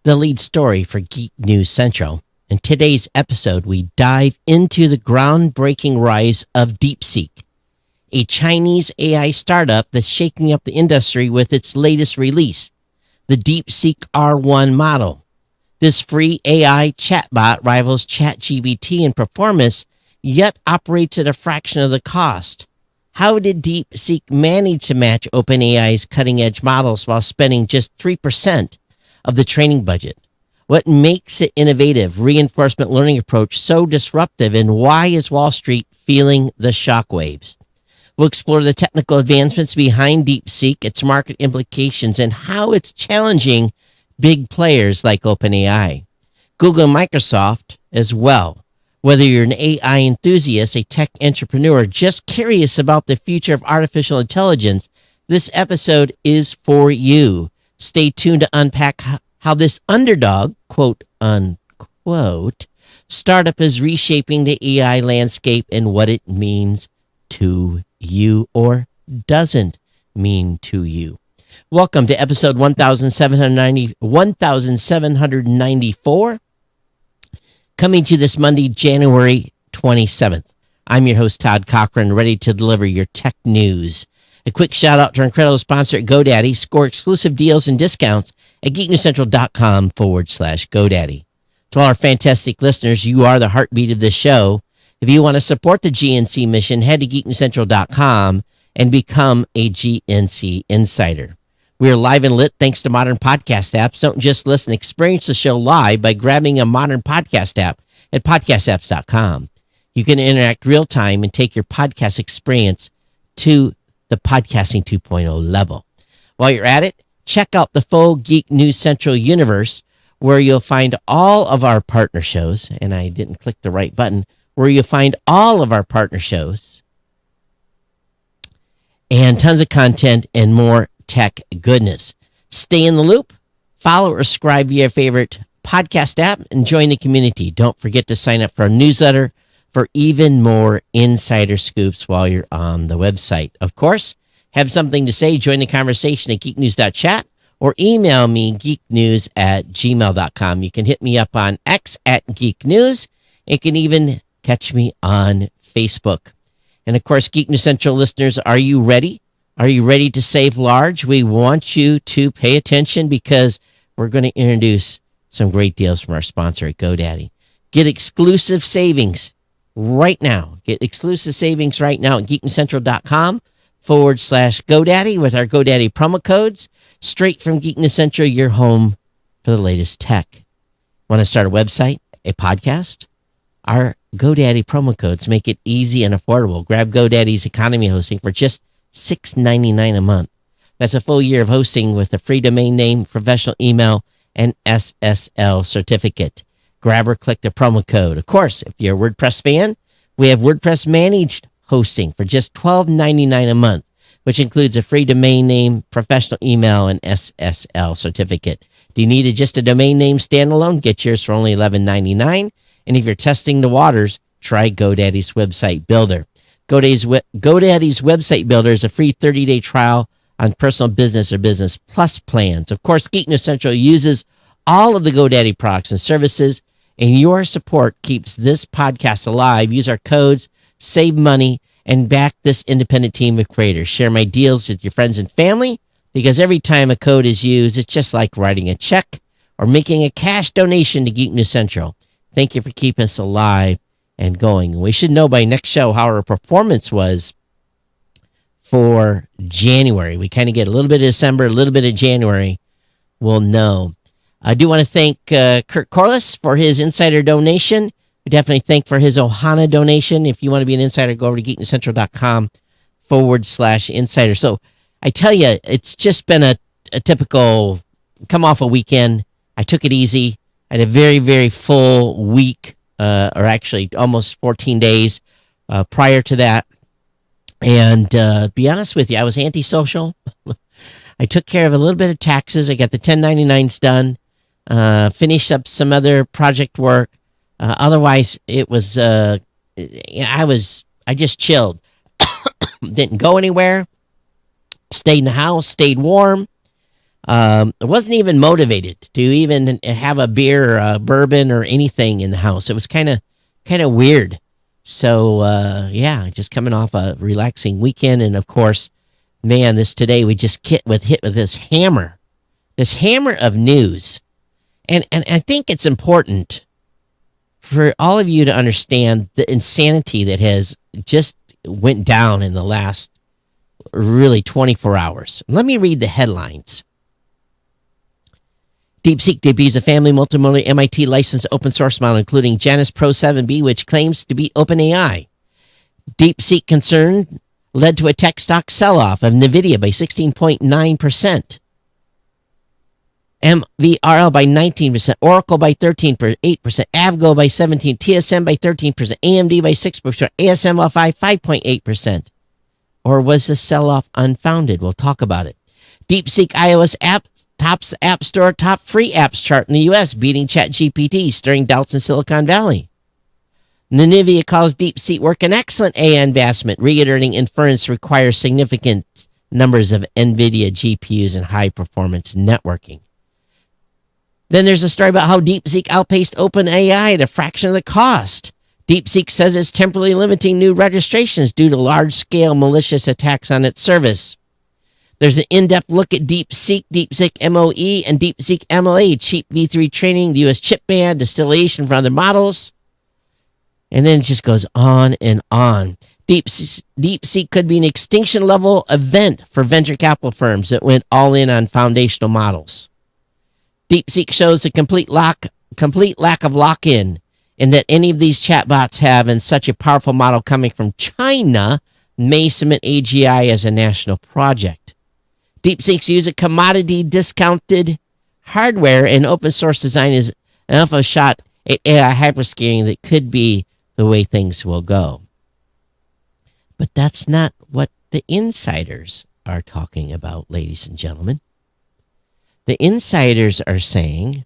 the lead story for Geek News Central. In today's episode, we dive into the groundbreaking rise of DeepSeek, a Chinese AI startup that's shaking up the industry with its latest release, the DeepSeek R1 model. This free AI chatbot rivals ChatGPT in performance, yet operates at a fraction of the cost. How did DeepSeek manage to match OpenAI's cutting-edge models while spending just 3% of the training budget? What makes it innovative reinforcement learning approach so disruptive, and why is Wall Street feeling the shockwaves? We'll explore the technical advancements behind DeepSeek, its market implications, and how it's challenging big players like OpenAI, Google, and Microsoft as well. Whether you're an AI enthusiast, a tech entrepreneur, just curious about the future of artificial intelligence, this episode is for you. Stay tuned to unpack how this underdog, quote unquote, startup is reshaping the AI landscape and what it means to you or doesn't mean to you. Welcome to episode 1794. Coming to you this Monday, January 27th. I'm your host, Todd Cochran, ready to deliver your tech news. A quick shout out to our incredible sponsor at GoDaddy. Score exclusive deals and discounts at geeknewscentral.com/GoDaddy. To all our fantastic listeners, you are the heartbeat of this show. If you want to support the GNC mission, head to geeknewscentral.com and become a GNC insider. We are live and lit thanks to modern podcast apps. Don't just listen, experience the show live by grabbing a modern podcast app at podcastapps.com. You can interact real time and take your podcast experience to the podcasting 2.0 level. While you're at it, check out the full Geek News Central universe, where you'll find all of our partner shows, and I didn't click the right button, where you'll find all of our partner shows and tons of content and more tech goodness. Stay in the loop, follow or subscribe via your favorite podcast app, and join the community. Don't forget to sign up for our newsletter for even more insider scoops while you're on the website. Of course, have something to say, join the conversation at geeknews.chat or email me geeknews@gmail.com. You can hit me up on X at geeknews. You can even catch me on Facebook. And of course, Geek News Central listeners, are you ready? Are you ready to save large? We want you to pay attention because we're going to introduce some great deals from our sponsor at GoDaddy. Get exclusive savings right now. Get exclusive savings right now at geeknewscentral.com/GoDaddy with our GoDaddy promo codes. Straight from Geek News Central, your home for the latest tech. Want to start a website, a podcast? Our GoDaddy promo codes make it easy and affordable. Grab GoDaddy's economy hosting for just $6.99 a month. That's a full year of hosting with a free domain name, professional email, and SSL certificate. Grab or click the promo code. Of course, if you're a WordPress fan, we have WordPress managed hosting for just $12.99 a month, which includes a free domain name, professional email, and SSL certificate. Do you need just a domain name standalone? Get yours for only $11.99. And if you're testing the waters, try GoDaddy's website builder. GoDaddy's website builder is a free 30-day trial on personal business or business plus plans. Of course, Geek News Central uses all of the GoDaddy products and services, and your support keeps this podcast alive. Use our codes, save money, and back this independent team of creators. Share my deals with your friends and family, because every time a code is used, it's just like writing a check or making a cash donation to Geek News Central. Thank you for keeping us alive and going. We should know by next show how our performance was for January. We kind of get a little bit of December, a little bit of January. We'll know. I do want to thank Kurt Corliss for his insider donation. We definitely thank for his Ohana donation. If you want to be an insider, go over to geeknewscentral.com/insider. So I tell you, it's just been a typical come off a weekend. I took it easy. I had a very, very full week. Or actually almost 14 days prior to that. And be honest with you, I was antisocial. I took care of a little bit of taxes. I got the 1099s done, finished up some other project work. Otherwise, it was, I just chilled. Didn't go anywhere. Stayed in the house, stayed warm. It wasn't even motivated to even have a beer or a bourbon or anything in the house. It was kind of weird. So yeah, just coming off a relaxing weekend, and of course, man, today we just hit with this hammer of news, and I think it's important for all of you to understand the insanity that has just went down in the last really 24 hours. Let me read the headlines. DeepSeek debuts a family multimodal MIT licensed open source model, including Janus Pro 7B, which claims to be OpenAI. DeepSeek concern led to a tech stock sell-off of NVIDIA by 16.9%. MVRL by 19%, Oracle by 8%, Avgo by 17%, TSM by 13%, AMD by 6%, ASM off 5.8%. Or was the sell-off unfounded? We'll talk about it. DeepSeek iOS app tops App Store top free apps chart in the U.S., beating ChatGPT, stirring doubts in Silicon Valley. NVIDIA calls DeepSeek work an excellent AI investment, reiterating inference requires significant numbers of NVIDIA GPUs and high-performance networking. Then there's a story about how DeepSeek outpaced OpenAI at a fraction of the cost. DeepSeek says it's temporarily limiting new registrations due to large-scale malicious attacks on its service. There's an in-depth look at DeepSeek, DeepSeek MOE, and DeepSeek MLA, cheap V3 training, the U.S. chip ban, distillation for other models. And then it just goes on and on. DeepSeek could be an extinction-level event for venture capital firms that went all in on foundational models. DeepSeek shows a complete lack of lock-in in that any of these chatbots have, and such a powerful model coming from China may cement AGI as a national project. DeepSeek's use of commodity discounted hardware and open source design is enough of a shot at AI hyperscaling that could be the way things will go. But that's not what the insiders are talking about, ladies and gentlemen. The insiders are saying,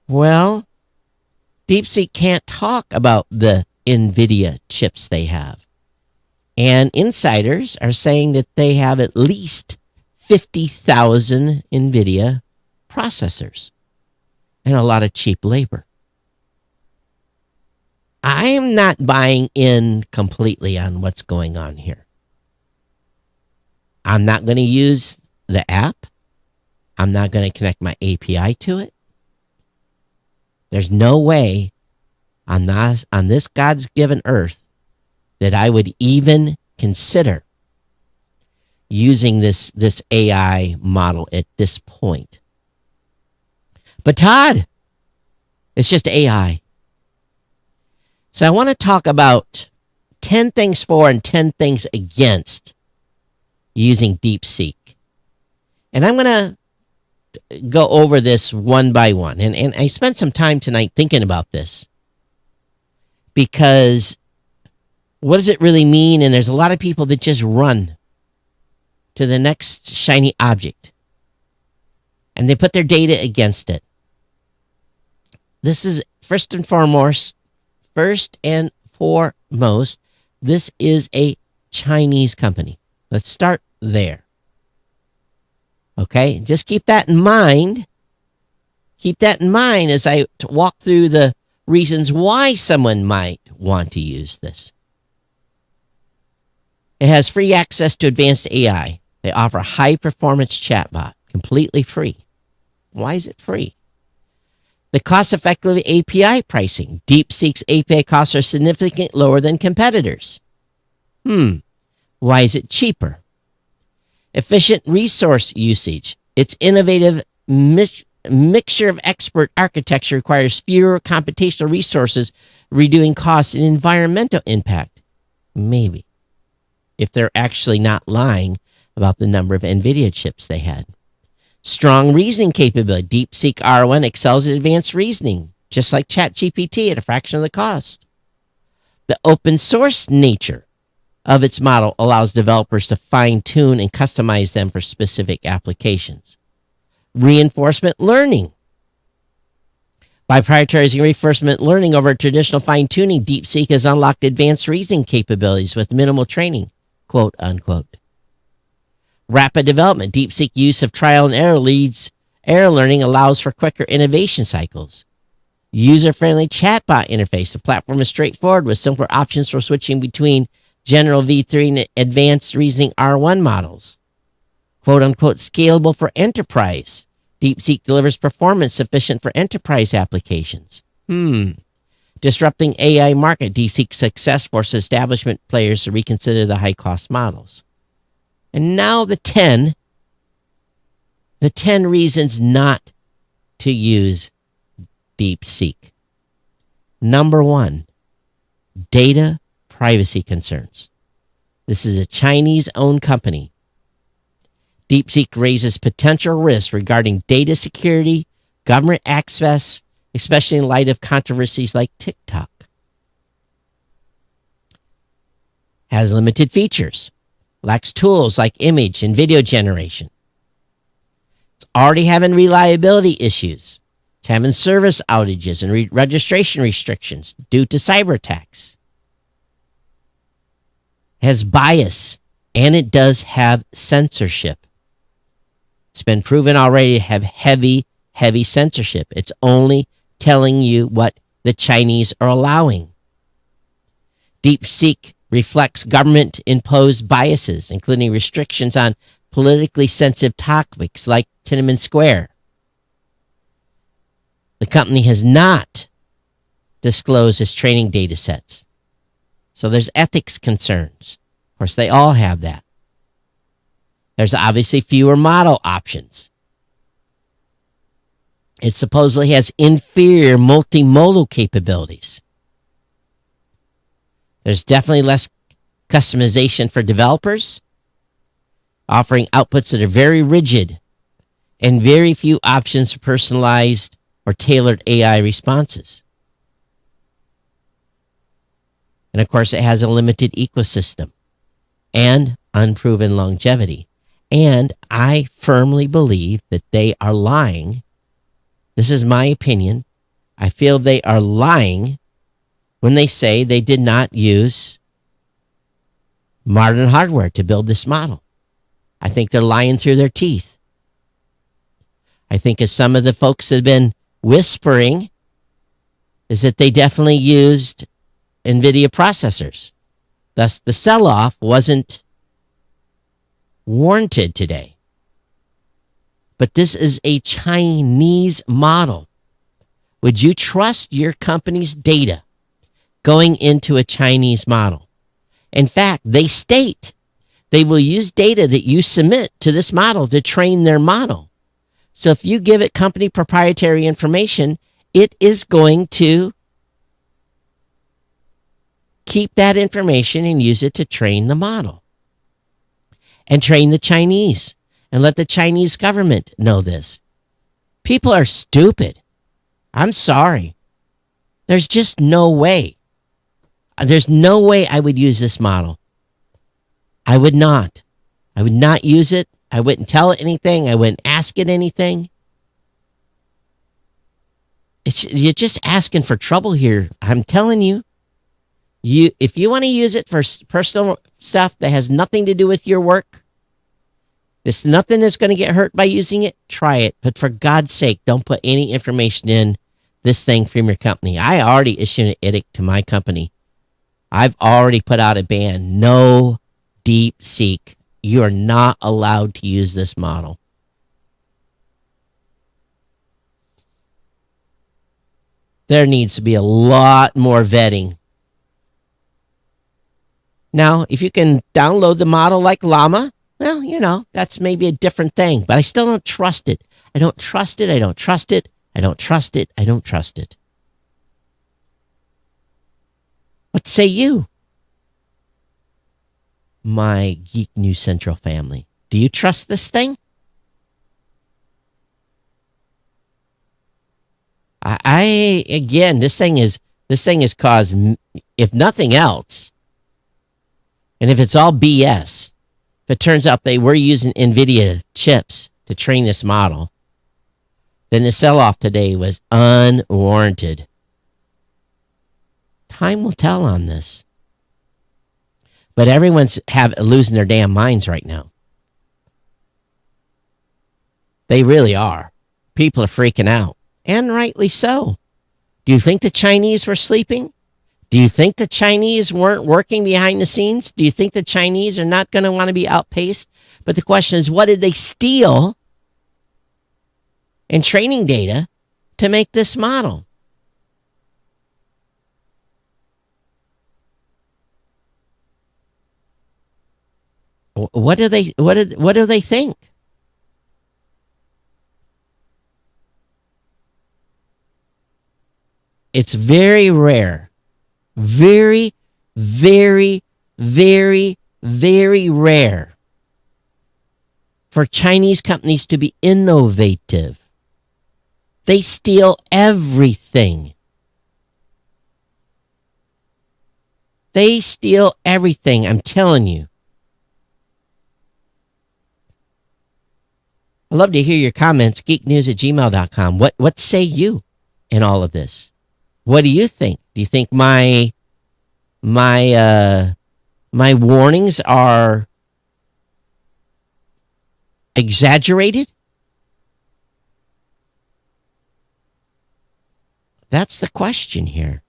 well, DeepSeek can't talk about the NVIDIA chips they have. And insiders are saying that they have at least 50,000 NVIDIA processors and a lot of cheap labor. I am not buying in completely on what's going on here. I'm not going to use the app. I'm not going to connect my API to it. There's no way on this God's given earth that I would even consider using this AI model at this point. But Todd, it's just AI. So I want to talk about 10 things for and 10 things against using DeepSeek. And I'm going to go over this one by one. And I spent some time tonight thinking about this. Because what does it really mean? And there's a lot of people that just run to the next shiny object. And they put their data against it. This is first and foremost, this is a Chinese company. Let's start there. Okay, just keep that in mind. Keep that in mind as I walk through the reasons why someone might want to use this. It has free access to advanced AI. They offer a high-performance chatbot, completely free. Why is it free? The cost-effective API pricing. DeepSeek's API costs are significantly lower than competitors. Why is it cheaper? Efficient resource usage. Its innovative mixture of expert architecture requires fewer computational resources, reducing costs and environmental impact. Maybe. If they're actually not lying about the number of NVIDIA chips they had. Strong reasoning capability. DeepSeek R1 excels at advanced reasoning, just like ChatGPT at a fraction of the cost. The open source nature of its model allows developers to fine-tune and customize them for specific applications. Reinforcement learning. By prioritizing reinforcement learning over traditional fine-tuning, DeepSeek has unlocked advanced reasoning capabilities with minimal training, quote unquote. Rapid development. DeepSeek use of trial and error learning allows for quicker innovation cycles. User-friendly chatbot interface. The platform is straightforward with simpler options for switching between general V3 and advanced reasoning R1 models. Quote-unquote scalable for enterprise. DeepSeek delivers performance sufficient for enterprise applications. Disrupting AI market. DeepSeek's success forces establishment players to reconsider the high-cost models. And now the 10 reasons not to use DeepSeek. Number 1, data privacy concerns. This is a Chinese-owned company. DeepSeek raises potential risks regarding data security, government access, especially in light of controversies like TikTok. Has limited features. Lacks tools like image and video generation. It's already having reliability issues. It's having service outages and registration restrictions due to cyber attacks. Has bias, and it does have censorship. It's been proven already to have heavy censorship. It's only telling you what the Chinese are allowing. DeepSeek reflects government-imposed biases, including restrictions on politically sensitive topics like Tiananmen Square. The company has not disclosed its training data sets. So there's ethics concerns. Of course, they all have that. There's obviously fewer model options. It supposedly has inferior multimodal capabilities. There's definitely less customization for developers, offering outputs that are very rigid and very few options for personalized or tailored AI responses. And of course, it has a limited ecosystem and unproven longevity. And I firmly believe that they are lying. This is my opinion. I feel they are lying when they say they did not use modern hardware to build this model. I think they're lying through their teeth. I think as some of the folks have been whispering is that they definitely used NVIDIA processors. Thus, the sell-off wasn't warranted today. But this is a Chinese model. Would you trust your company's data going into a Chinese model? In fact, they state they will use data that you submit to this model to train their model. So if you give it company proprietary information, it is going to keep that information and use it to train the model and train the Chinese and let the Chinese government know this. People are stupid. I'm sorry. There's just no way. There's no way I would use this model. I would not. I would not use it. I wouldn't tell it anything. I wouldn't ask it anything. You're just asking for trouble here. I'm telling you. If you want to use it for personal stuff that has nothing to do with your work, there's nothing that's going to get hurt by using it, try it. But for God's sake, don't put any information in this thing from your company. I already issued an edict to my company. I've already put out a ban. No DeepSeek. You are not allowed to use this model. There needs to be a lot more vetting. Now, if you can download the model like Llama, well, that's maybe a different thing. But I still don't trust it. I don't trust it. I don't trust it. I don't trust it. I don't trust it. What say you? My Geek News Central family. Do you trust this thing? This thing has caused, if nothing else, and if it's all BS, if it turns out they were using NVIDIA chips to train this model, then the sell-off today was unwarranted. Time will tell on this. But everyone's losing their damn minds right now. They really are. People are freaking out, and rightly so. Do you think the Chinese were sleeping? Do you think the Chinese weren't working behind the scenes? Do you think the Chinese are not going to want to be outpaced? But the question is, what did they steal in training data to make this model? What do they think? It's very rare. Very, very, very, very rare for Chinese companies to be innovative. They steal everything. They steal everything, I'm telling you. I'd love to hear your comments, geeknews@gmail.com. What say you in all of this? What do you think? Do you think my warnings are exaggerated? That's the question here.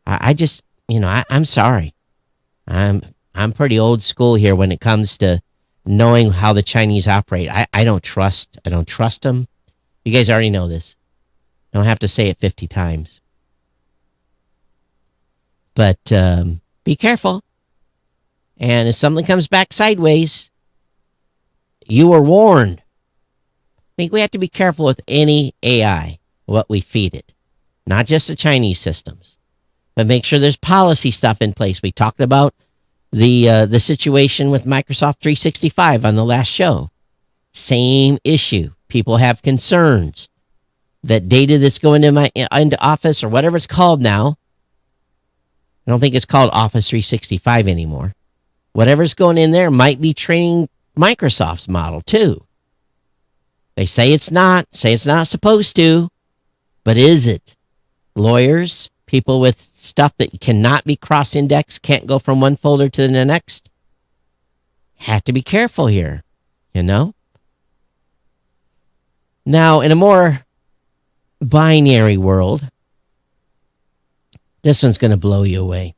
I just, I'm sorry. I'm pretty old school here when it comes to knowing how the Chinese operate. I don't trust them. You guys already know this. I don't have to say it 50 times. But be careful. And if something comes back sideways, you were warned. I think we have to be careful with any AI, what we feed it. Not just the Chinese systems. But make sure there's policy stuff in place. We talked about the situation with Microsoft 365 on the last show. Same issue. People have concerns that data that's going into Office or whatever it's called now. I don't think it's called Office 365 anymore. Whatever's going in there might be training Microsoft's model too. They say it's not supposed to, but is it? Lawyers, people with stuff that cannot be cross-indexed, can't go from one folder to the next, have to be careful here, Now, in a more binary world, this one's going to blow you away.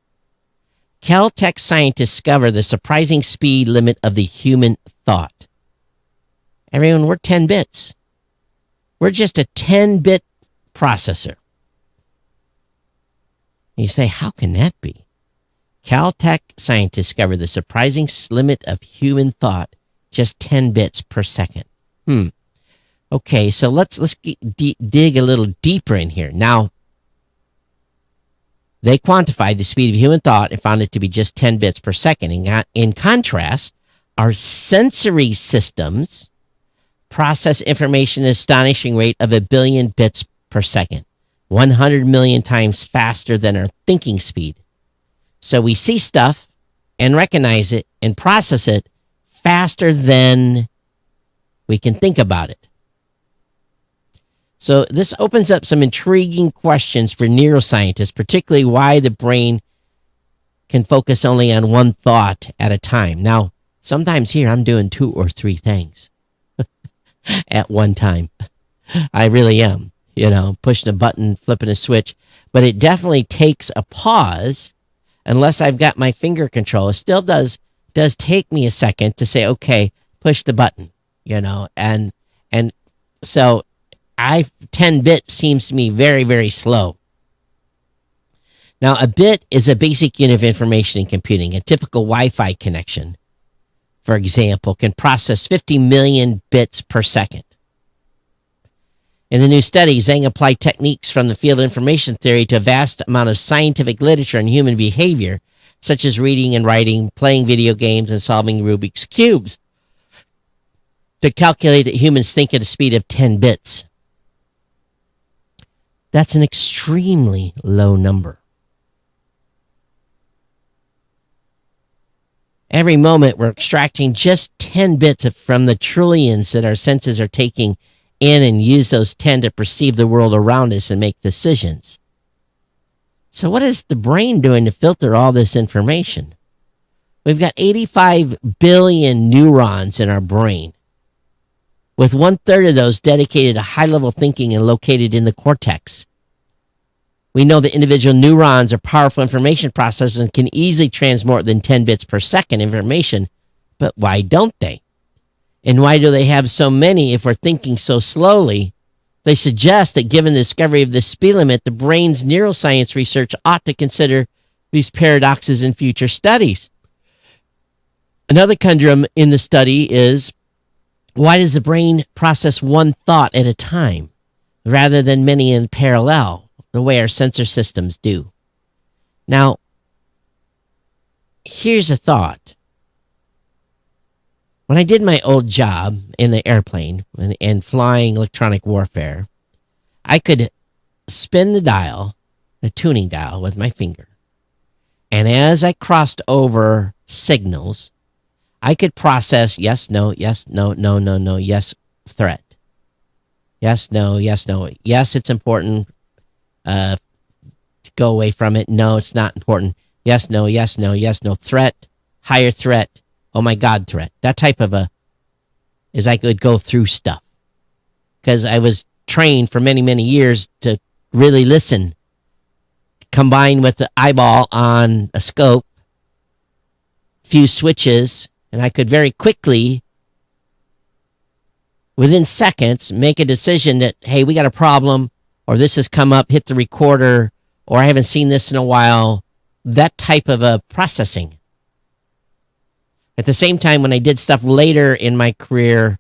Caltech scientists discover the surprising speed limit of the human thought. Everyone, we're 10 bits. We're just a 10-bit processor. You say, how can that be? Caltech scientists discovered the surprising limit of human thought, just 10 bits per second. Okay, so let's dig a little deeper in here. Now, they quantified the speed of human thought and found it to be just 10 bits per second. In contrast, our sensory systems process information at an astonishing rate of 1 billion bits per second, 100 million times faster than our thinking speed. So we see stuff and recognize it and process it faster than we can think about it. So this opens up some intriguing questions for neuroscientists, particularly why the brain can focus only on one thought at a time. Now, sometimes here I'm doing 2 or 3 things at one time. I really am, pushing a button, flipping a switch. But it definitely takes a pause unless I've got my finger control. It still does take me a second to say, okay, push the button, and so 10 bit seems to me very, very slow. Now, a bit is a basic unit of information in computing. A typical Wi-Fi connection, for example, can process 50 million bits per second. In the new study, Zhang applied techniques from the field of information theory to a vast amount of scientific literature on human behavior, such as reading and writing, playing video games, and solving Rubik's Cubes, to calculate that humans think at a speed of 10 bits. That's an extremely low number. Every moment, we're extracting just 10 bits from the trillions that our senses are taking in and use those 10 to perceive the world around us and make decisions. So what is the brain doing to filter all this information? We've got 85 billion neurons in our brain. with 1/3 of those dedicated to high-level thinking and located in the cortex. We know that individual neurons are powerful information processors and can easily transmit more than 10 bits per second information, but why don't they? And why do they have so many if we're thinking so slowly? They suggest that given the discovery of this speed limit, the brain's neuroscience research ought to consider these paradoxes in future studies. Another conundrum in the study is, why does the brain process one thought at a time rather than many in parallel, the way our sensor systems do? Now, here's a thought. When I did my old job in the airplane and flying electronic warfare, I could spin the dial, the tuning dial, with my finger. And as I crossed over signals, I could process yes, no, yes, no, no, no, no, yes, threat. Yes, no, yes, no. Yes, it's important to go away from it. No, it's not important. Yes, no, yes, no, yes, no. Threat, higher threat. Oh my God, threat. That type of as I could go through stuff. Because I was trained for many, many years to really listen, combined with the eyeball on a scope, few switches, and I could very quickly, within seconds, make a decision that, hey, we got a problem, or this has come up, hit the recorder, or I haven't seen this in a while. That type of a processing. At the same time, when I did stuff later in my career,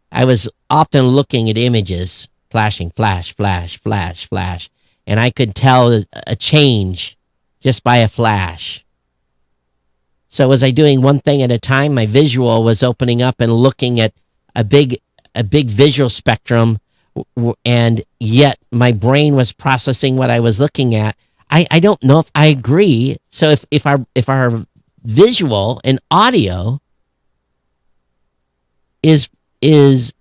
I was often looking at images, flashing, flash, flash, flash, flash, and I could tell a change just by a flash. So was I doing one thing at a time? My visual was opening up and looking at a big visual spectrum, and yet my brain was processing what I was looking at. I don't know if I agree. So if our visual and audio is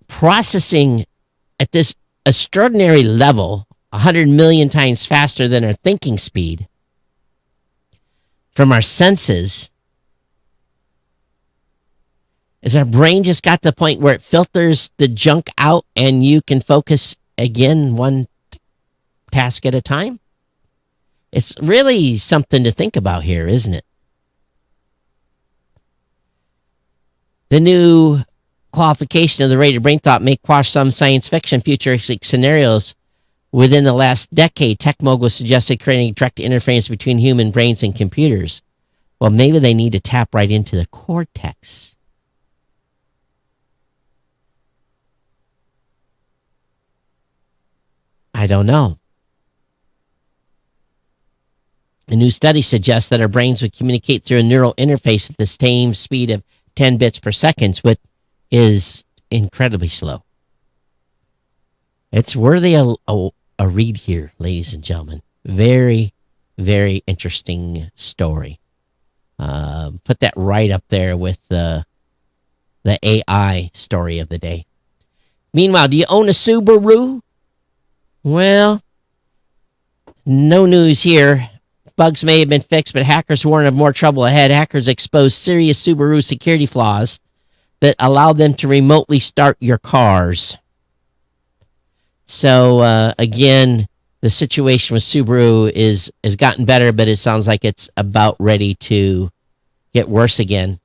processing at this extraordinary level, 100 million times faster than our thinking speed from our senses, is our brain just got to the point where it filters the junk out and you can focus again one task at a time? It's really something to think about here, isn't it? The new qualification of the rate of brain thought may quash some science fiction futuristic scenarios. Within the last decade, tech moguls suggested creating direct interference between human brains and computers. Well, maybe they need to tap right into the cortex. I don't know. A new study suggests that our brains would communicate through a neural interface at the same speed of 10 bits per second, which is incredibly slow. It's worthy of a read here, ladies and gentlemen. Very, very interesting story. Put that right up there with the AI story of the day. Meanwhile, do you own a Subaru? Well, no news here. Bugs may have been fixed, but hackers warn of more trouble ahead. Hackers exposed serious Subaru security flaws that allow them to remotely start your cars. So, again, the situation with Subaru has gotten better, but it sounds like it's about ready to get worse again.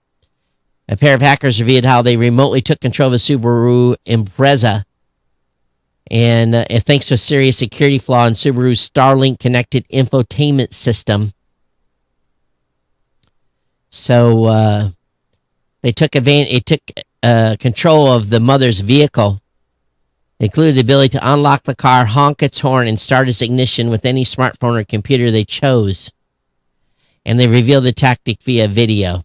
A pair of hackers revealed how they remotely took control of a Subaru Impreza, and thanks to a serious security flaw in Subaru's Starlink-connected infotainment system. So they took control of the mother's vehicle. It included the ability to unlock the car, honk its horn, and start its ignition with any smartphone or computer they chose. And they revealed the tactic via video.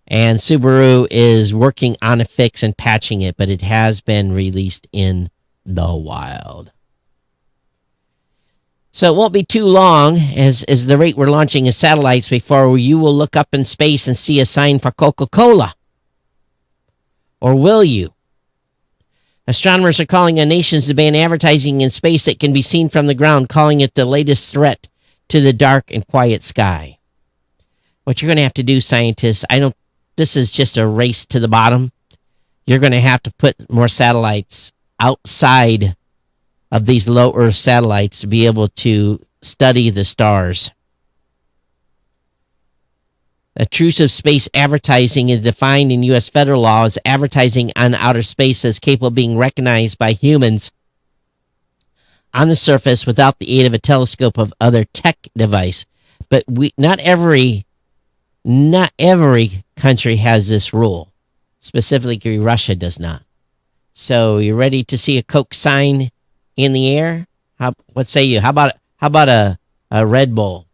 And Subaru is working on a fix and patching it, but it has been released in the wild. So it won't be too long as the rate we're launching of satellites before you will look up in space and see a sign for Coca-Cola. Or will you? Astronomers are calling on nations to ban advertising in space that can be seen from the ground, calling it the latest threat to the dark and quiet sky. What you're going to have to do, scientists, this is just a race to the bottom. you're going to have to put more satellites outside of these low Earth satellites to be able to study the stars. Intrusive space advertising is defined in U.S. federal law as advertising on outer space as capable of being recognized by humans on the surface without the aid of a telescope of other tech device. But not every country has this rule. Specifically, Russia does not. So, you ready to see a Coke sign in the air? What say you? How about a Red Bull?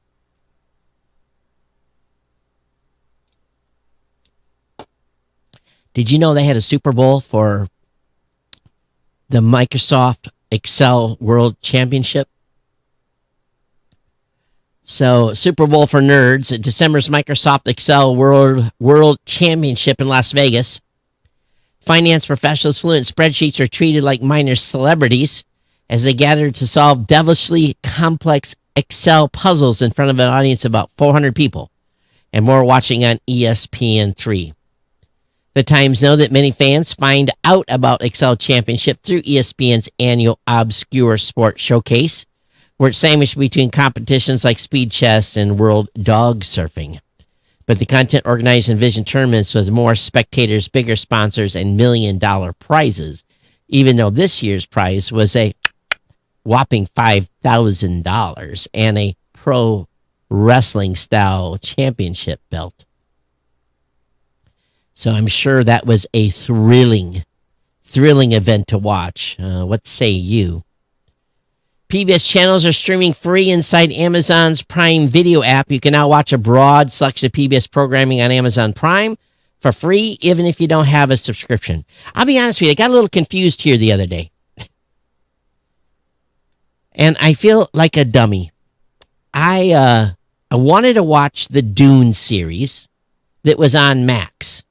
Did you know they had a Super Bowl for the Microsoft Excel World Championship? So, Super Bowl for nerds at December's Microsoft Excel World Championship in Las Vegas. Finance professionals fluent in spreadsheets are treated like minor celebrities as they gathered to solve devilishly complex Excel puzzles in front of an audience of about 400 people and more watching on ESPN3. The Times know that many fans find out about Excel Championship through ESPN's annual Obscure Sport Showcase, where it's sandwiched between competitions like speed chess and world dog surfing. But the content organized envisioned tournaments with more spectators, bigger sponsors, and million-dollar prizes, even though this year's prize was a whopping $5,000 and a pro wrestling-style championship belt. So I'm sure that was a thrilling event to watch. What say you? PBS channels are streaming free inside Amazon's Prime Video app. You can now watch a broad selection of PBS programming on Amazon Prime for free, even if you don't have a subscription. I'll be honest with you, I got a little confused here the other day. And I feel like a dummy. I wanted to watch the Dune series that was on Max.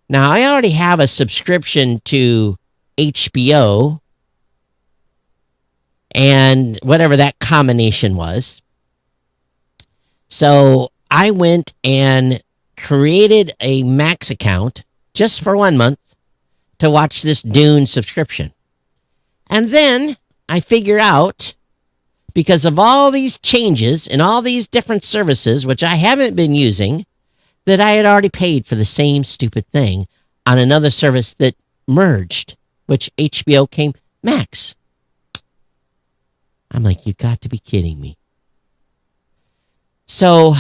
Now, I already have a subscription to HBO and whatever that combination was. So I went and created a Max account just for 1 month to watch this Dune subscription. And then I figure out, because of all these changes and all these different services, which I haven't been using, that I had already paid for the same stupid thing on another service that merged, which HBO came Max. I'm like, you've got to be kidding me. So,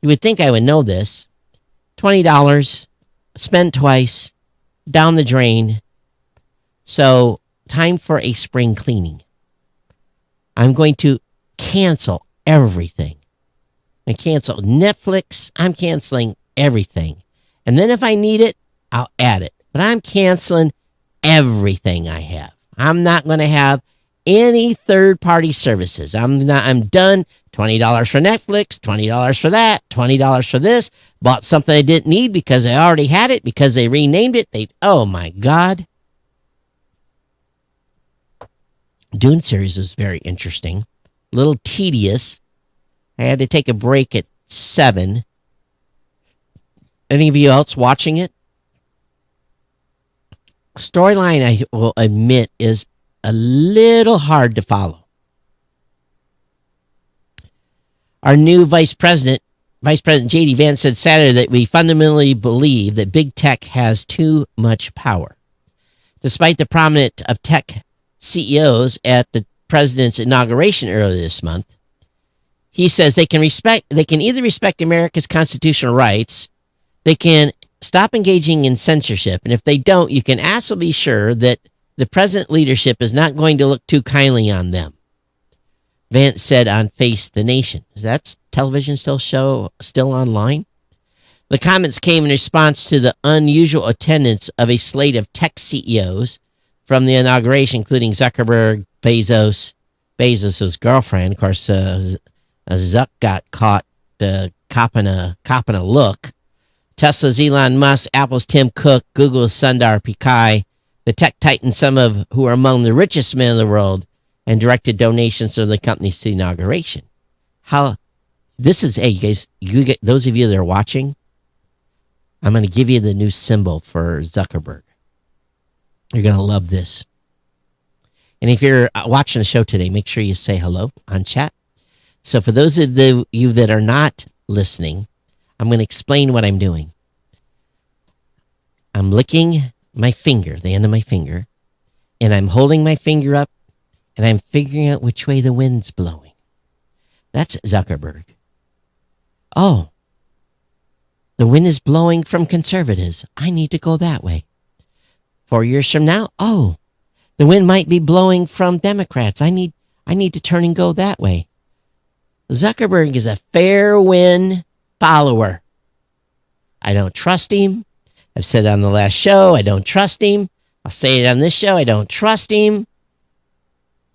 you would think I would know this. $20, spent twice, down the drain. So, time for a spring cleaning. I'm going to cancel everything. I cancel Netflix. I'm canceling everything. And then if I need it, I'll add it. But I'm canceling everything I have. I'm not going to have any third-party services. I'm done. $20 for Netflix, $20 for that, $20 for this. Bought something I didn't need because I already had it, because they renamed it. Oh my God. Dune series was very interesting. A little tedious. I had to take a break at 7. Any of you else watching it? Storyline, I will admit, is a little hard to follow. Our new Vice President J.D. Vance, said Saturday that we fundamentally believe that big tech has too much power. Despite the prominence of tech CEOs at the president's inauguration earlier this month, he says they can either respect America's constitutional rights, they can stop engaging in censorship, and if they don't, you can also be sure that the present leadership is not going to look too kindly on them. Vance said on Face the Nation. Is that television still online? The comments came in response to the unusual attendance of a slate of tech CEOs from the inauguration, including Zuckerberg, Bezos' girlfriend. Of course, Zuck got caught copping a look. Tesla's Elon Musk, Apple's Tim Cook, Google's Sundar Pichai, the tech titans, some of who are among the richest men in the world, and directed donations to the companies to the inauguration. Hey guys, those of you that are watching, I'm going to give you the new symbol for Zuckerberg. You're going to love this. And if you're watching the show today, make sure you say hello on chat. So for those of you that are not listening, I'm going to explain what I'm doing. I'm licking my finger, the end of my finger, and I'm holding my finger up, and I'm figuring out which way the wind's blowing. That's Zuckerberg. Oh, the wind is blowing from conservatives. I need to go that way. 4 years from now, oh, the wind might be blowing from Democrats. I need to turn and go that way. Zuckerberg is a fair wind follower. I don't trust him. I've said it on the last show, I don't trust him. I'll say it on this show, I don't trust him.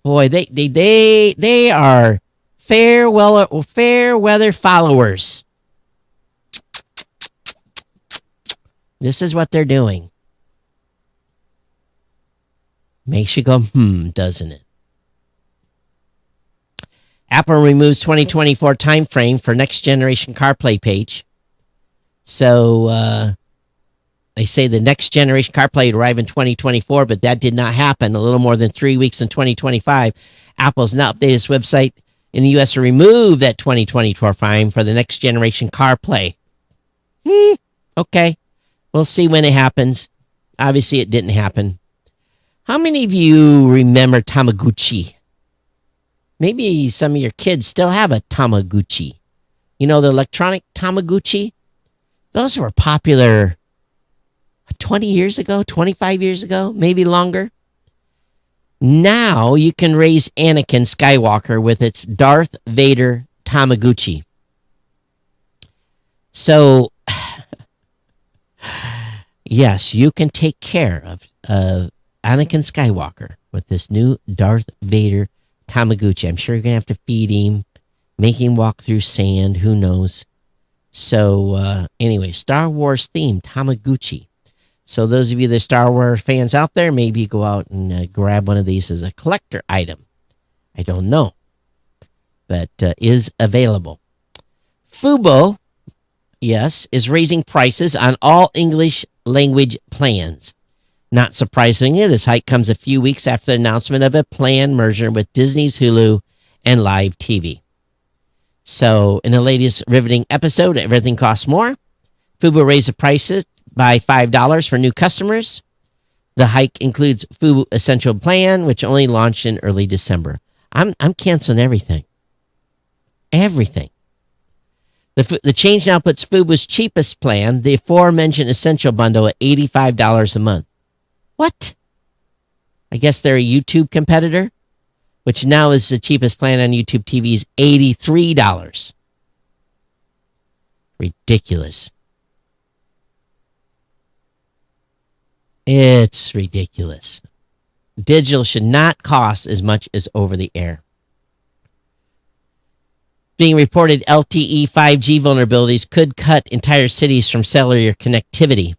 Boy, they are fair weather followers. This is what they're doing. Makes you go, doesn't it? Apple removes 2024 timeframe for next generation CarPlay page. So they say the next generation CarPlay would arrive in 2024, but that did not happen. A little more than 3 weeks in 2025. Apple's now updated its website in the U.S. to remove that 2024 time for the next generation CarPlay. Okay. We'll see when it happens. Obviously, it didn't happen. How many of you remember Tamagotchi? Maybe some of your kids still have a Tamagotchi. You know, the electronic Tamagotchi? Those were popular 20 years ago, 25 years ago, maybe longer. Now you can raise Anakin Skywalker with its Darth Vader Tamagotchi. So, yes, you can take care of Anakin Skywalker with this new Darth Vader Tamagotchi. I'm sure you're going to have to feed him, make him walk through sand, who knows. So, anyway, Star Wars themed Tamagotchi. So those of you that are Star Wars fans out there, maybe go out and grab one of these as a collector item. I don't know, but is available. Fubo, yes, is raising prices on all English language plans. Not surprisingly, this hike comes a few weeks after the announcement of a planned merger with Disney's Hulu and Live TV. So in the latest riveting episode, Everything Costs More, Fubo raised the prices by $5 for new customers. The hike includes Fubo Essential Plan, which only launched in early December. I'm canceling everything. Everything. The change now puts Fubo's cheapest plan, the aforementioned Essential Bundle, at $85 a month. What? I guess they're a YouTube competitor, which now is the cheapest plan on YouTube TV's $83. Ridiculous. It's ridiculous. Digital should not cost as much as over the air. Being reported, LTE 5G vulnerabilities could cut entire cities from cellular connectivity.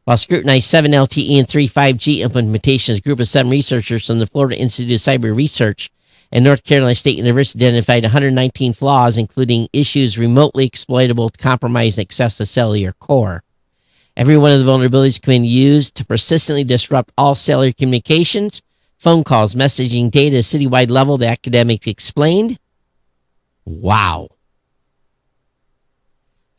While scrutinized 7 LTE and 3 5G implementations, a group of 7 researchers from the Florida Institute of Cyber Research and North Carolina State University identified 119 flaws, including issues remotely exploitable to compromise and access the cellular core. Every one of the vulnerabilities can be used to persistently disrupt all cellular communications, phone calls, messaging, data at a citywide level, the academics explained. Wow.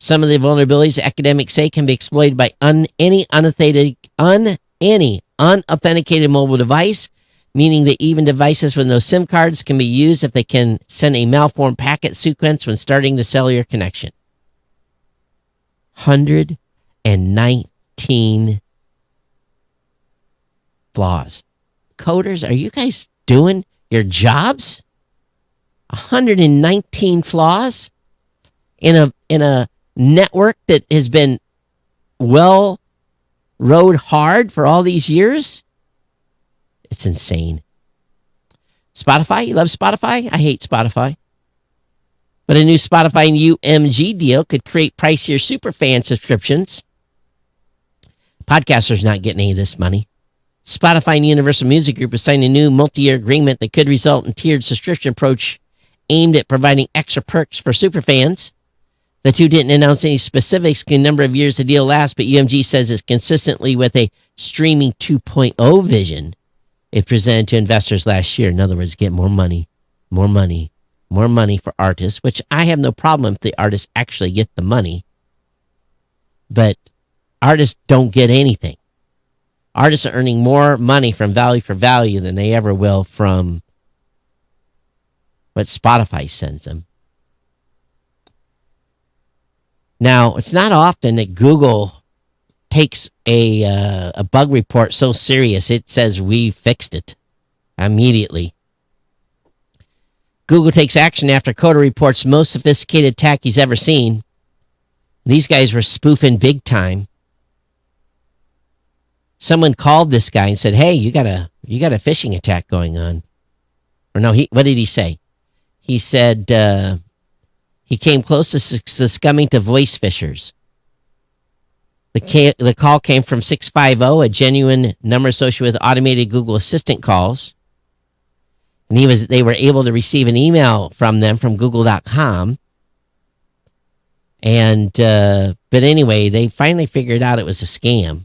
Some of the vulnerabilities academics say can be exploited by any unauthenticated mobile device, meaning that even devices with no SIM cards can be used if they can send a malformed packet sequence when starting the cellular connection. 119 flaws. Coders, are you guys doing your jobs? 119 flaws in a network that has been well rode hard for all these years? It's insane. Spotify, you love Spotify? I hate Spotify. But a new Spotify and UMG deal could create pricier superfan subscriptions. Podcasters not getting any of this money. Spotify and Universal Music Group has signed a new multi-year agreement that could result in tiered subscription approach aimed at providing extra perks for superfans. The two didn't announce any specifics, a number of years the deal lasts, but UMG says it's consistently with a streaming 2.0 vision it presented to investors last year. In other words, get more money, more money, more money for artists, which I have no problem if the artists actually get the money. But artists don't get anything. Artists are earning more money from value for value than they ever will from what Spotify sends them. Now, it's not often that Google takes a bug report so serious it says we fixed it immediately. Google takes action after Coder reports most sophisticated attack he's ever seen. These guys were spoofing big time. Someone called this guy and said, "Hey, you got a phishing attack going on." Or no, what did he say? He said he came close to succumbing to voice fishers. The call came from 650, a genuine number associated with automated Google Assistant calls. And they were able to receive an email from them from google.com. And but anyway, they finally figured out it was a scam.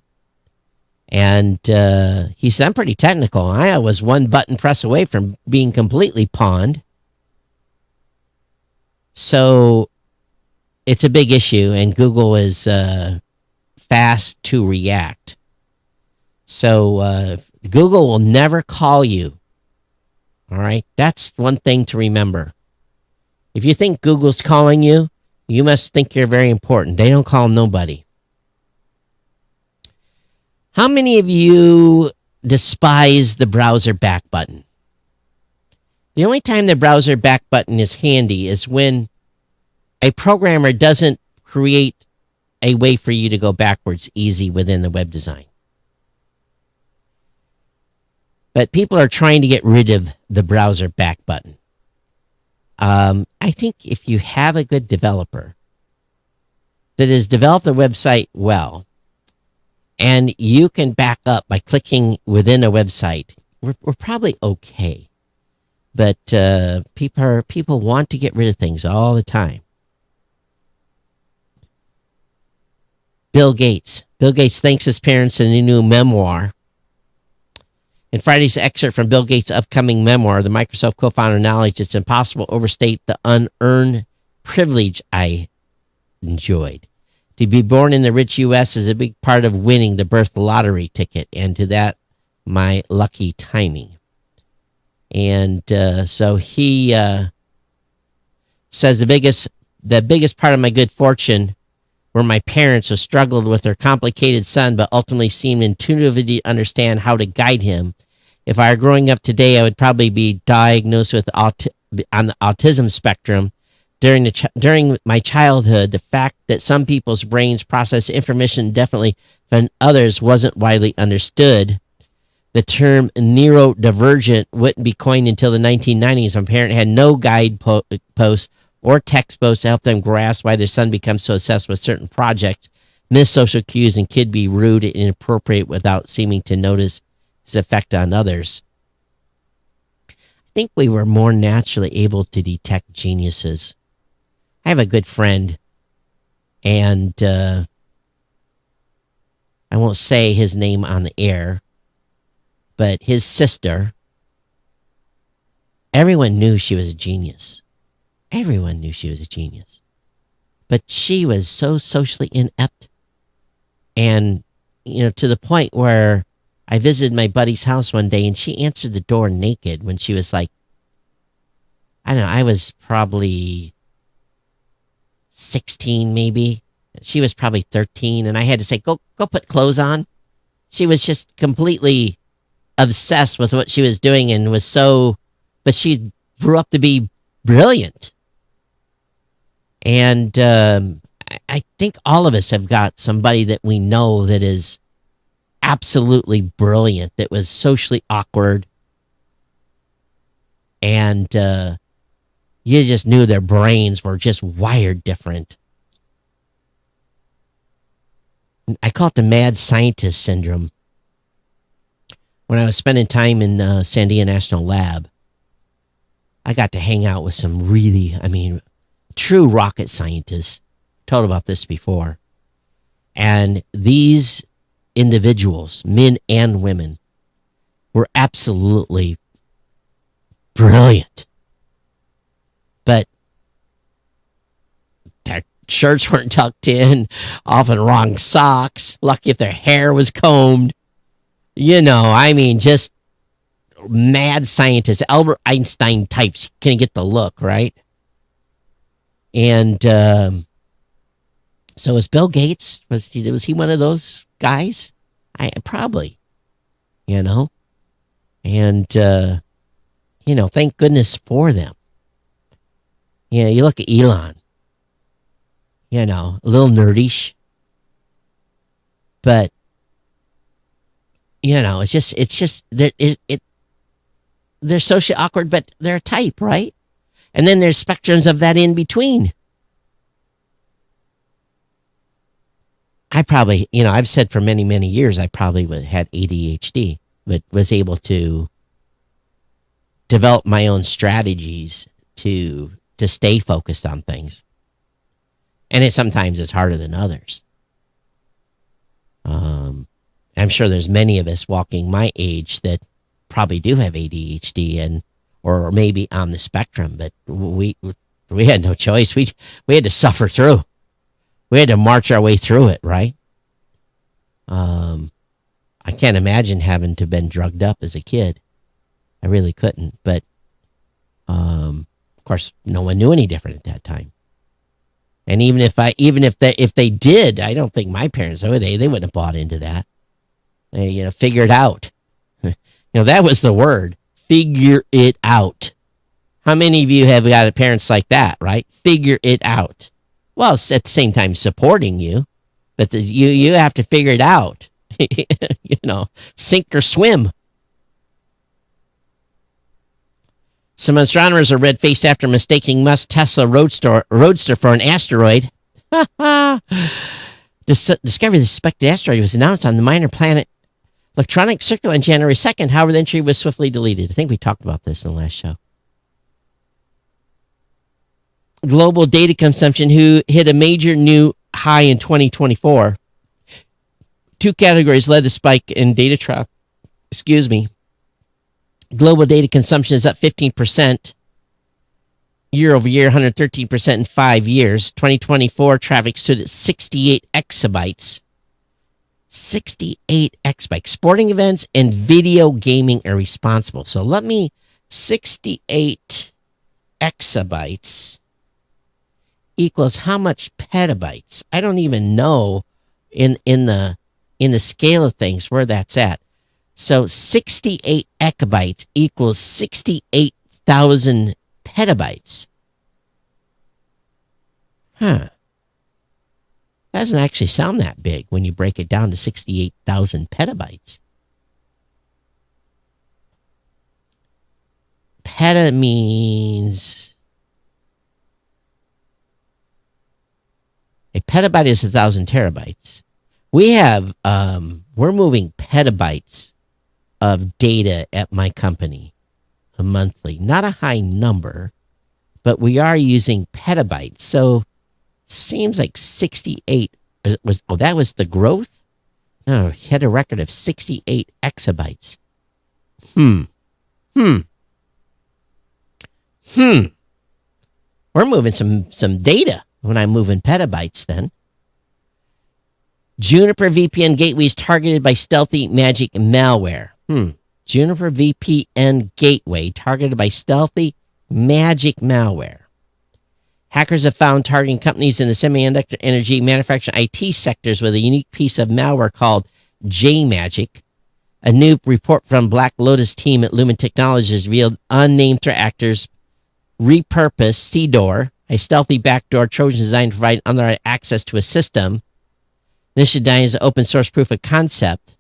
And he said, "I'm pretty technical. I was one button press away from being completely pawned." So it's a big issue, and Google is fast to react. So Google will never call you. All right? That's one thing to remember. If you think Google's calling you, you must think you're very important. They don't call nobody. How many of you despise the browser back button? The only time the browser back button is handy is when a programmer doesn't create a way for you to go backwards easy within the web design. But people are trying to get rid of the browser back button. I think if you have a good developer that has developed a website well, and you can back up by clicking within a website, we're probably okay. But people want to get rid of things all the time. Bill Gates. Bill Gates thanks his parents in a new memoir. In Friday's excerpt from Bill Gates' upcoming memoir, the Microsoft co-founder acknowledged it's impossible to overstate the unearned privilege I enjoyed. To be born in the rich U.S. is a big part of winning the birth lottery ticket, and to that, my lucky timing. And so he says the biggest part of my good fortune were my parents who struggled with their complicated son, but ultimately seemed intuitively to understand how to guide him. If I were growing up today, I would probably be diagnosed with on the autism spectrum. During my childhood, the fact that some people's brains process information differently than others wasn't widely understood. The term neurodivergent wouldn't be coined until the 1990s. My parent had no guideposts or textbooks to help them grasp why their son becomes so obsessed with certain projects, miss social cues, and could be rude and inappropriate without seeming to notice his effect on others. I think we were more naturally able to detect geniuses. I have a good friend, and I won't say his name on the air, but his sister, everyone knew she was a genius. Everyone knew she was a genius. But she was so socially inept. And, to the point where I visited my buddy's house one day and she answered the door naked when she was like, I don't know, I was probably 16 maybe. She was probably 13, and I had to say, go put clothes on. She was just completely obsessed with what she was doing and but she grew up to be brilliant. And I think all of us have got somebody that we know that is absolutely brilliant, that was socially awkward. And you just knew their brains were just wired different. I call it the mad scientist syndrome. When I was spending time in Sandia National Lab, I got to hang out with some really, true rocket scientists. told about this before. And these individuals, men and women, were absolutely brilliant. But their shirts weren't tucked in, often wrong socks. Lucky if their hair was combed. Just mad scientists, Albert Einstein types. Can get the look, right? And so was Bill Gates? Was he one of those guys? I probably, and thank goodness for them. You look at Elon. A little nerdish, but it's just they're socially awkward, but they're a type, right? And then there's spectrums of that in between. I probably, I've said for many, many years, I probably had ADHD, but was able to develop my own strategies to stay focused on things. And sometimes it's harder than others. I'm sure there's many of us walking my age that probably do have ADHD or maybe on the spectrum, but we had no choice. We had to suffer through. We had to march our way through it, right? I can't imagine having to been drugged up as a kid. I really couldn't. But of course, no one knew any different at that time. And even if they did, I don't think my parents they wouldn't have bought into that. They figure it out. That was the word. Figure it out. How many of you have got parents like that, right? Figure it out. Well, it's at the same time supporting you, but you have to figure it out. Sink or swim. Some astronomers are red-faced after mistaking Musk's Tesla Roadster for an asteroid. Discovery of the suspected asteroid was announced on the minor planet electronic circle on January 2nd. However, the entry was swiftly deleted. I think we talked about this in the last show. Global data consumption hit a major new high in 2024. Two categories led the spike in data traffic. Global data consumption is up 15% year over year, 113% in 5 years. 2024 traffic stood at 68 exabytes. 68 exabytes. Sporting events and video gaming are responsible. So 68 exabytes equals how much petabytes? I don't even know in the scale of things where that's at. So 68 exabytes equals 68,000 petabytes. That doesn't actually sound that big when you break it down to 68,000 petabytes. Peta means a petabyte is 1,000 terabytes. We're moving petabytes of data at my company monthly. Not a high number, but we are using petabytes. So seems like 68 was that was the growth? No, he had a record of 68 exabytes. We're moving some data when I'm moving petabytes then. Juniper VPN gateways targeted by stealthy magic malware. Juniper VPN gateway targeted by stealthy magic malware. Hackers have found targeting companies in the semiconductor, energy, manufacturing, IT sectors with a unique piece of malware called JMagic. A new report from Black Lotus team at Lumen Technologies revealed unnamed threat actors repurposed CDOR, a stealthy backdoor Trojan designed to provide unauthorized access to a system. This should die as an open source proof of concept.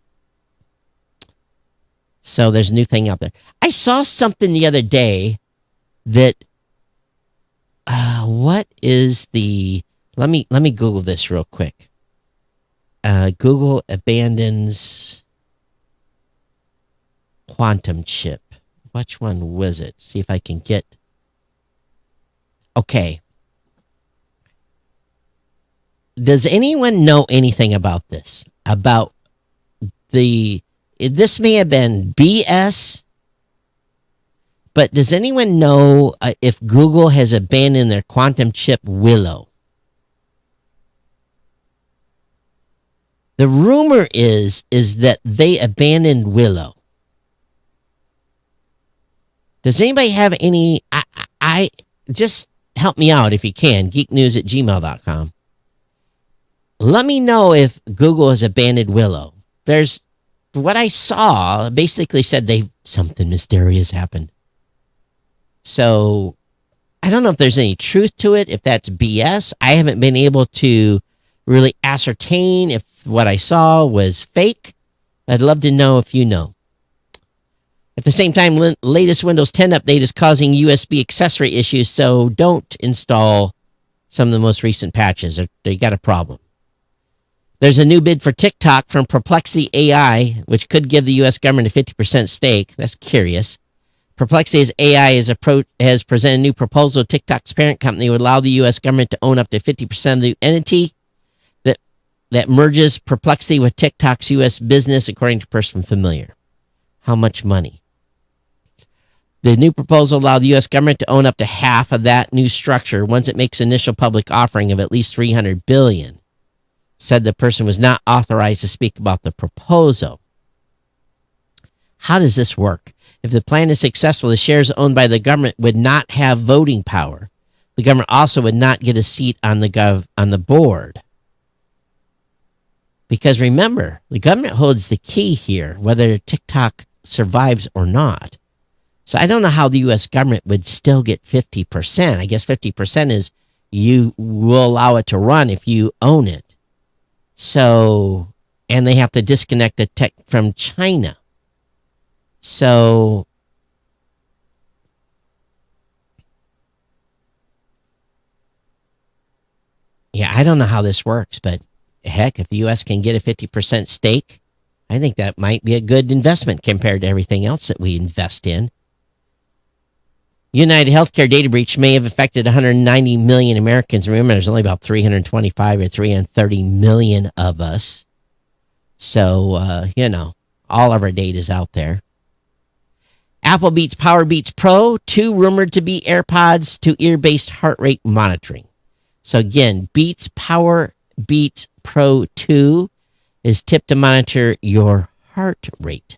So there's a new thing out there. I saw something the other day that what is the let me Google this real quick. Google abandons quantum chip. Which one was it? See if I can get. Okay. does anyone know anything about this? About this may have been BS, but does anyone know if Google has abandoned their quantum chip Willow? The rumor is that they abandoned Willow. Does anybody have any? I just help me out if you can. geeknews@gmail.com. Let me know if Google has abandoned Willow. There's what I saw basically said something mysterious happened. So I don't know if there's any truth to it, if that's BS. I haven't been able to really ascertain if what I saw was fake. I'd love to know if you know. At the same time, latest Windows 10 update is causing USB accessory issues, so don't install some of the most recent patches. They got a problem. There's a new bid for TikTok from Perplexity AI, which could give the U.S. government a 50% stake. That's curious. Perplexity's AI has presented a new proposal. TikTok's parent company would allow the U.S. government to own up to 50% of the entity that merges Perplexity with TikTok's U.S. business, according to a person familiar. How much money? The new proposal allowed the U.S. government to own up to half of that new structure once it makes initial public offering of at least $300 billion. Said the person was not authorized to speak about the proposal. How does this work? If the plan is successful, the shares owned by the government would not have voting power. The government also would not get a seat on the board. Because remember, the government holds the key here, whether TikTok survives or not. So I don't know how the U.S. government would still get 50%. I guess 50% is you will allow it to run if you own it. So, and they have to disconnect the tech from China. So, yeah, I don't know how this works, but heck, if the U.S. can get a 50% stake, I think that might be a good investment compared to everything else that we invest in. United Healthcare data breach may have affected 190 million Americans. Remember, there's only about 325 or 330 million of us. So, all of our data is out there. Apple Beats Power Beats Pro 2 rumored to be AirPods to ear-based heart rate monitoring. So again, Beats Power Beats Pro 2 is tipped to monitor your heart rate.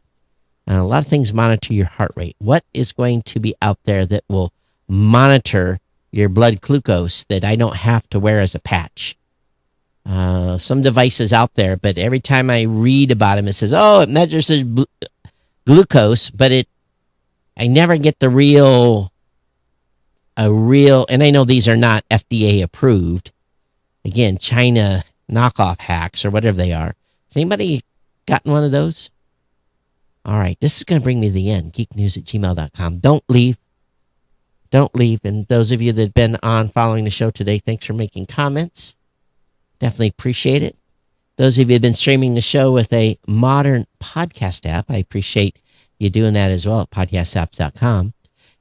A lot of things monitor your heart rate. What is going to be out there that will monitor your blood glucose that I don't have to wear as a patch? Some devices out there, but every time I read about them, it says, it measures the glucose, but I never get a real, and I know these are not FDA approved. Again, China knockoff hacks or whatever they are. Has anybody gotten one of those? All right, this is going to bring me to the end. geeknews@gmail.com. Don't leave. Don't leave. And those of you that have been on following the show today, thanks for making comments. Definitely appreciate it. Those of you who have been streaming the show with a modern podcast app, I appreciate you doing that as well at podcastapps.com.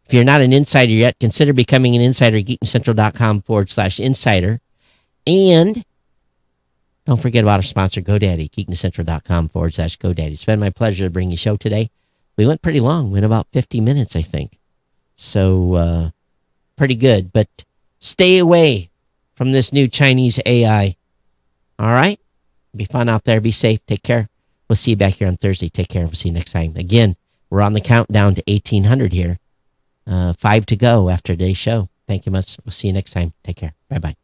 If you're not an insider yet, consider becoming an insider at geeknewscentral.com/insider. And don't forget about our sponsor, GoDaddy, geeknewscentral.com/GoDaddy. It's been my pleasure to bring you a show today. We went pretty long. Went about 50 minutes, I think. So, pretty good. But stay away from this new Chinese AI. All right? Be fun out there. Be safe. Take care. We'll see you back here on Thursday. Take care. We'll see you next time. Again, we're on the countdown to 1,800 here. 5 to go after today's show. Thank you much. We'll see you next time. Take care. Bye-bye.